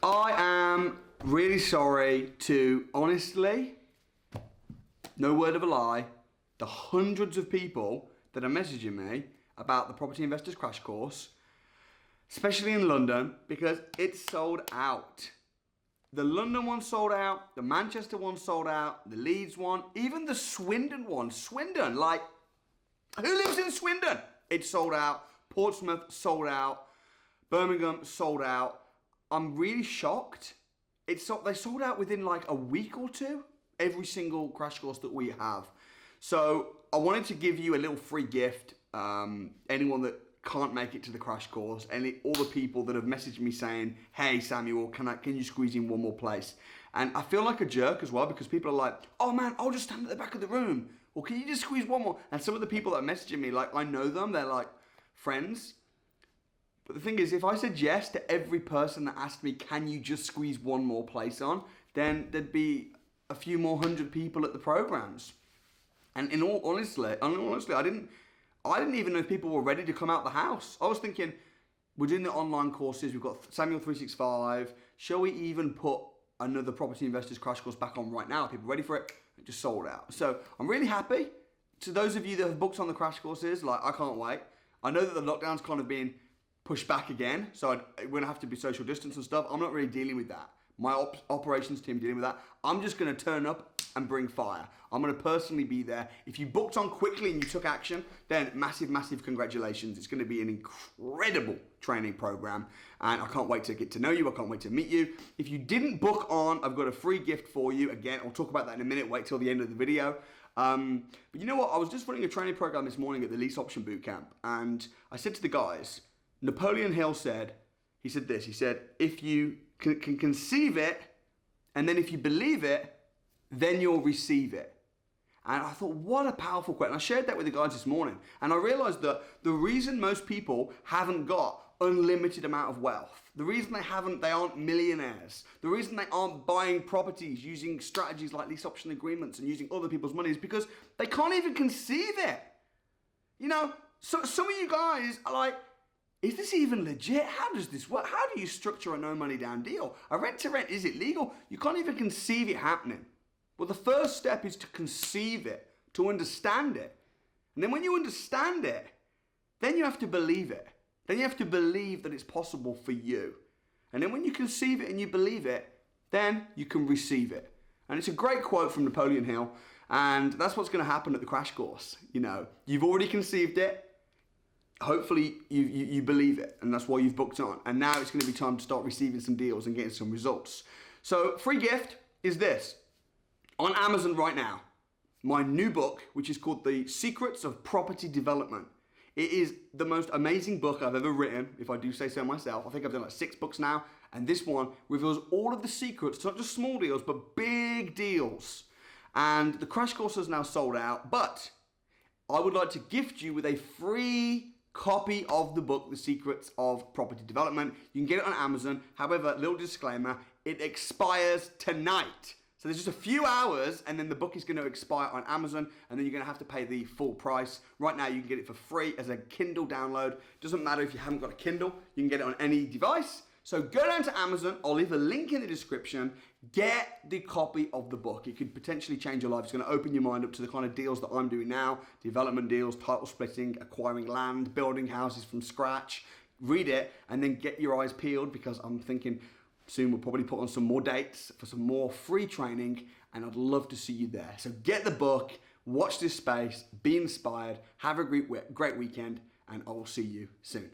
I am really sorry to, honestly, no word of a lie, the hundreds of people that are messaging me about the Property Investors Crash Course, especially in London, because it's sold out. The London one sold out, the Manchester one sold out, the Leeds one, even the Swindon one. Swindon, like, who lives in Swindon? It's sold out. Portsmouth sold out. Birmingham sold out. I'm really shocked. They sold out within like a week or two, every single crash course that we have. So I wanted to give you a little free gift. Anyone that can't make it to the crash course, all the people that have messaged me saying, "Hey Samuel, can you squeeze in one more place?" And I feel like a jerk as well, because people are like, "Oh man, I'll just stand at the back of the room. Or can you just squeeze one more?" And some of the people that are messaging me, like, I know them, they're like friends. But the thing is, if I said yes to every person that asked me, "Can you just squeeze one more place on?" then there'd be a few more hundred people at the programs. And in all honestly, I didn't even know if people were ready to come out the house. I was thinking, we're doing the online courses. We've got Samuel 365. Shall we even put another Property Investors Crash Course back on right now? Are people ready for it? It just sold out. So I'm really happy. To those of you that have booked on the crash courses, like, I can't wait. I know that the lockdown's kind of being pushed back again, so we're gonna have to be social distance and stuff. I'm not really dealing with that. My operations team dealing with that. I'm just gonna turn up and bring fire. I'm gonna personally be there. If you booked on quickly and you took action, then massive congratulations. It's gonna be an incredible training program, and I can't wait to get to know you. I can't wait to meet you. If you didn't book on, I've got a free gift for you. Again, I'll talk about that in a minute. Wait till the end of the video. But you know what? I was just running a training program this morning at the Lease Option Bootcamp, and I said to the guys, Napoleon Hill said, he said, if you can conceive it, and then if you believe it, then you'll receive it. And I thought, what a powerful quote. And I shared that with the guys this morning. And I realized that the reason most people haven't got unlimited amount of wealth, the reason they aren't millionaires, the reason they aren't buying properties using strategies like lease option agreements and using other people's money, is because they can't even conceive it. You know, so some of you guys are like, is this even legit? How does this work? How do you structure a no money down deal? A rent to rent, is it legal? You can't even conceive it happening. Well, the first step is to conceive it, to understand it. And then when you understand it, then you have to believe it. Then you have to believe that it's possible for you. And then when you conceive it and you believe it, then you can receive it. And it's a great quote from Napoleon Hill. And that's what's going to happen at the crash course. You know, you've already conceived it. Hopefully you believe it, and that's why you've booked on. And now it's going to be time to start receiving some deals and getting some results. So free gift is this. On Amazon right now, my new book, which is called The Secrets of Property Development. It is the most amazing book I've ever written, if I do say so myself. I think I've done like 6 books now, and this one reveals all of the secrets, not just small deals, but big deals. And the crash course is now sold out, but I would like to gift you with a free copy of the book, The Secrets of Property Development. You can get it on Amazon. However, little disclaimer, it expires tonight. So there's just a few hours, and then the book is going to expire on Amazon, and then you're going to have to pay the full price. Right now, you can get it for free as a Kindle download. Doesn't matter if you haven't got a Kindle. You can get it on any device. So go down to Amazon. I'll leave a link in the description. Get the copy of the book. It could potentially change your life. It's going to open your mind up to the kind of deals that I'm doing now. Development deals, title splitting, acquiring land, building houses from scratch. Read it and then get your eyes peeled, because I'm thinking soon we'll probably put on some more dates for some more free training, and I'd love to see you there. So get the book, watch this space, be inspired, have a great weekend, and I will see you soon.